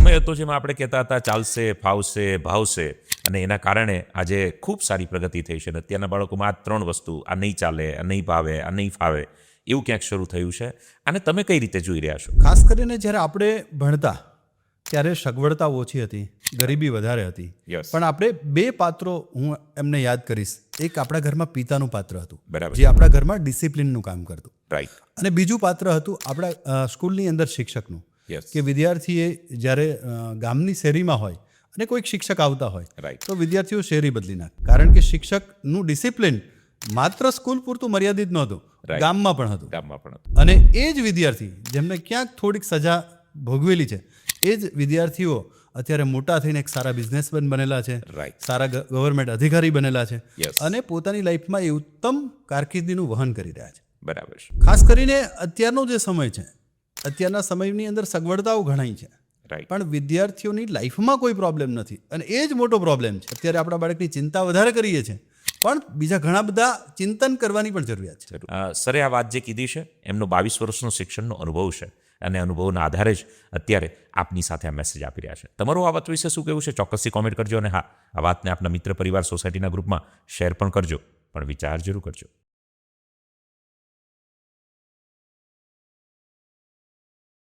સમય હતો જેમાં આપણે કહેતા હતા ચાલશે, ફાવશે, ભાવશે, અને એના કારણે આજે ખૂબ સારી પ્રગતિ થઈ છે. અને અત્યારના બાળકોમાં આ 3 વસ્તુ, આ નહીં ચાલે, આ નહીં ભાવે, આ નહીં ફાવે, એવું ક્યાંક શરૂ થયું છે. અને તમે કઈ રીતે જોઈ રહ્યા છો? ખાસ કરીને જ્યારે આપણે ભણતા ત્યારે સગવડતા ઓછી હતી, ગરીબી વધારે હતી. Yes. પણ આપણે 2 પાત્રો હું એમને યાદ કરીશ. એક આપણા ઘરમાં પિતાનું પાત્ર હતું, બરાબર. જે આપણા ઘરમાં ડિસિપ્લિનનું કામ કરતું, રાઈટ. અને બીજું પાત્ર હતું આપણા સ્કૂલની અંદર શિક્ષકનું, યસ. કે વિદ્યાર્થીએ જ્યારે ગામની શેરીમાં હોય અને કોઈક શિક્ષક આવતા હોય Right. તો વિદ્યાર્થીઓ શેરી બદલી નાખે, કારણ કે શિક્ષકનું ડિસિપ્લિન માત્ર સ્કૂલ પૂરતું મર્યાદિત નહોતું, Right. ગામમાં પણ હતું. ગામમાં પણ. અને એ જ વિદ્યાર્થી જેમને ક્યાંક થોડીક સજા ભોગવેલી છે, એ જ વિદ્યાર્થીઓ અત્યારે મોટા થઈને એક સારા બિઝનેસમેન બનેલા છે, Right. સારા ગવર્મેન્ટ અધિકારી બનેલા છે, Yes. અને પોતાની લાઈફમાં એ ઉત્તમ કારકિર્દીનું વહન કરી રહ્યા છે. બરાબર છે. ખાસ કરીને અત્યારનો જે સમય છે, અત્યારના સમયની અંદર સગવડતાઓ ઘણાઈ છે, રાઈટ. પણ વિદ્યાર્થીઓની લાઈફમાં કોઈ પ્રોબ્લેમ નથી, અને એ જ મોટો પ્રોબ્લેમ છે. અત્યારે આપણા બાળકની ચિંતા વધારે કરીએ છીએ, પણ બીજા ઘણા બધા ચિંતન કરવાની પણ જરૂરિયાત છે. સરે આ વાત જે કીધી છે એમનો 22 વર્ષનો શિક્ષણનો અનુભવ છે, અને અનુભવના આધારે જ અત્યારે આપની સાથે આ મેસેજ આપી રહ્યા છે. તમારું આ વાત વિશે શું કહેવું છે? ચોક્કસથી કોમેન્ટ કરજો, અને હા, આ વાતને આપના મિત્ર પરિવાર સોસાયટીના ગ્રુપમાં શેર પણ કરજો, પણ વિચાર જરૂર કરજો.